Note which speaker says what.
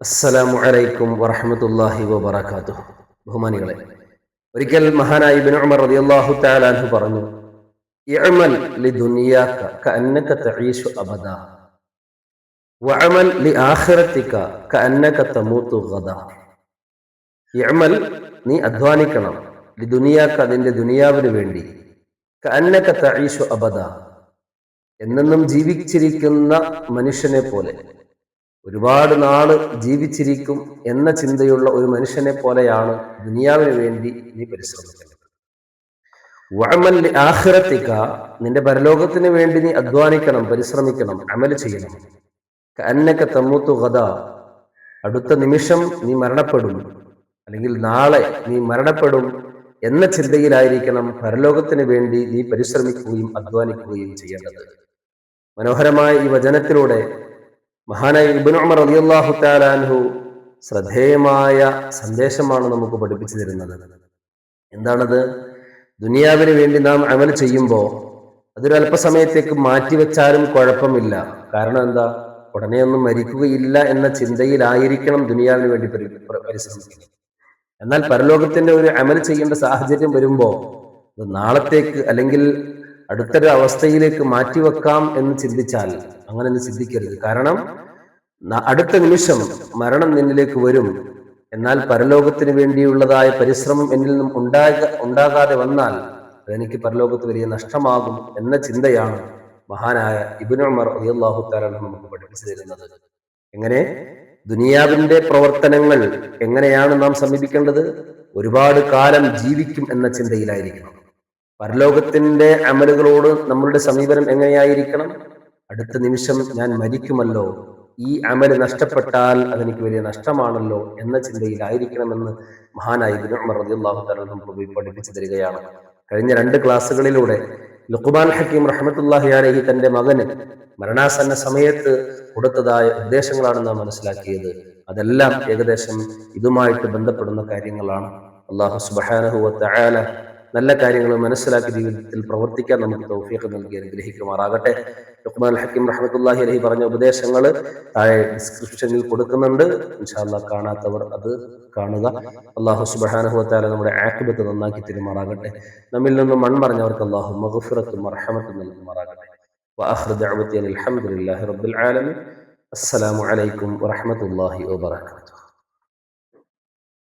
Speaker 1: അസ്സലാമു അലൈക്കും വറഹ്മത്തുള്ളാഹി വബറകാതുഹു. ബഹുമാനികളെ, ഒരിക്കൽ മഹാനായ ഇബ്നു ഉമർ റളിയല്ലാഹു തആല അൻഹു പറഞ്ഞു, ഇഅ്മൽ ലിദുനിയാക കഅന്നക തഈശു അബദാ വഅമൽ ലിആഖിറതിക കഅന്നക തമൂതു ഗദാ. ഇഅ്മൽ, നീ അധ്വാനിക്കണം, ലിദുനിയാക, നിന്റെ ദുനിയാവിന് വേണ്ടി, കഅന്നക തഈശു അബദാ, എന്നെന്നും ജീവിച്ചിരിക്കുന്ന മനുഷ്യനെ പോലെ, ഒരുപാട് നാള് ജീവിച്ചിരിക്കും എന്ന ചിന്തയുള്ള ഒരു മനുഷ്യനെ പോലെയാണ് ദുനിയാവിന് വേണ്ടി നീ പരിശ്രമിക്കുന്നത്. വഅമൽ ലിആഖിറതിക, നിന്റെ പരലോകത്തിന് വേണ്ടി നീ അധ്വാനിക്കണം, പരിശ്രമിക്കണം, അമൽ ചെയ്യണം. കഅന്നക തമൂതു ഗദാ, അടുത്ത നിമിഷം നീ മരണപ്പെടും, അല്ലെങ്കിൽ നാളെ നീ മരണപ്പെടും എന്ന ചിന്തയിലായിരിക്കണം പരലോകത്തിന് വേണ്ടി നീ പരിശ്രമിക്കുകയും അധ്വാനിക്കുകയും ചെയ്യേണ്ടത്. മനോഹരമായ ഈ വചനത്തിലൂടെ മഹാനായ ഇബ്നു ഉമർ റളിയല്ലാഹു തആല അൻഹു ശ്രദ്ധേയമായ സന്ദേശമാണ് നമുക്ക് പഠിപ്പിച്ചു തരുന്നത്. എന്താണത്? ദുനിയാവിന് വേണ്ടി നാം അമൽ ചെയ്യുമ്പോൾ അതൊരു അല്പസമയത്തേക്ക് മാറ്റിവെച്ചാലും കുഴപ്പമില്ല. കാരണം എന്താ? ഉടനെയൊന്നും മരിക്കുകയില്ല എന്ന ചിന്തയിലായിരിക്കണം ദുനിയാവിന് വേണ്ടി പരിശ്രമിക്കുന്നത്. എന്നാൽ പരലോകത്തിന്റെ ഒരു അമൽ ചെയ്യേണ്ട സാഹചര്യം വരുമ്പോൾ അത് നാളത്തേക്ക് അല്ലെങ്കിൽ അടുത്തൊരു അവസ്ഥയിലേക്ക് മാറ്റിവെക്കാം എന്ന് ചിന്തിച്ചാൽ അങ്ങനെ ചിന്തിക്കരുത്. കാരണം അടുത്ത നിമിഷം മരണം നിന്നിലേക്ക് വരും. എന്നാൽ പരലോകത്തിന് വേണ്ടിയുള്ളതായ പരിശ്രമം എന്നിൽ നിന്നും ഉണ്ടാകാതെ വന്നാൽ അതെനിക്ക് പരലോകത്ത് വലിയ നഷ്ടമാകും എന്ന ചിന്തയാണ് മഹാനായ ഇബ്നു ഉമർ റളിയല്ലാഹു തആല നമുക്ക് പഠിപ്പിച്ചു തരുന്നത്. എങ്ങനെ ദുനിയാവിന്റെ പ്രവർത്തനങ്ങൾ എങ്ങനെയാണ് നാം സമീപിക്കേണ്ടത്? ഒരുപാട് കാലം ജീവിക്കും എന്ന ചിന്തയിലായിരിക്കണം. പരലോകത്തിന്റെ അമലുകളോട് നമ്മളുടെ സമീപനം എങ്ങനെയായിരിക്കണം? അടുത്ത നിമിഷം ഞാൻ മരിക്കുമല്ലോ, ഈ അമല് നഷ്ടപ്പെട്ടാൽ അതെനിക്ക് വലിയ നഷ്ടമാണല്ലോ എന്ന ചിന്തയിലായിരിക്കണമെന്ന് മഹാനായ ഇബ്നു ഉമർ റളിയല്ലാഹു തആല നമുക്ക് പഠിപ്പിച്ചു തരികയാണ്. കഴിഞ്ഞ 2 ക്ലാസ്സുകളിലൂടെ ലുഖ്മാൻ ഹക്കീം റഹ്മത്തുള്ളാഹി അലൈഹി തന്റെ മകന് മരണാസന്ന സമയത്ത് കൊടുത്തതായ ഉപദേശങ്ങളാണ് നാം മനസ്സിലാക്കിയത്. അതെല്ലാം ഏകദേശം ഇതുമായിട്ട് ബന്ധപ്പെടുന്ന കാര്യങ്ങളാണ്. അല്ലാഹു സുബ്ഹാനഹു വ തആല നല്ല കാര്യങ്ങൾ മനസ്സിലാക്കി ജീവിതത്തിൽ പ്രവർത്തിക്കാൻ നമുക്ക് തൗഫീഖ് നൽകി അനുഗ്രഹിക്കുമാറാകട്ടെ. ലുഖ്മാൻ ഹക്കീം റഹ്മത്തുള്ളാഹി അലൈഹി പറഞ്ഞ ഉപദേശങ്ങൾ താഴെ ഡിസ്ക്രിപ്ഷനിൽ കൊടുക്കുന്നുണ്ട്. ഇൻഷാ അല്ലാഹ് കാണാത്തവർ അത് കാണുക. അല്ലാഹു സുബ്ഹാനഹു വ തആല നമ്മുടെ ആഖിബത്ത് നന്നാക്കി തരുമാറാകട്ടെ. നമ്മിൽ നിന്നും മൺമറഞ്ഞവർക്ക് അല്ലാഹു മഗ്ഫിറത്തും റഹ്മത്തും നൽകുമാറാകട്ടെ. വആഖിറു ദഅവതി അൽഹംദുലില്ലാഹി റബ്ബിൽ ആലമീൻ. അസ്സലാമു അലൈക്കും വറഹ്മത്തുള്ളാഹി വബറകാതുഹു.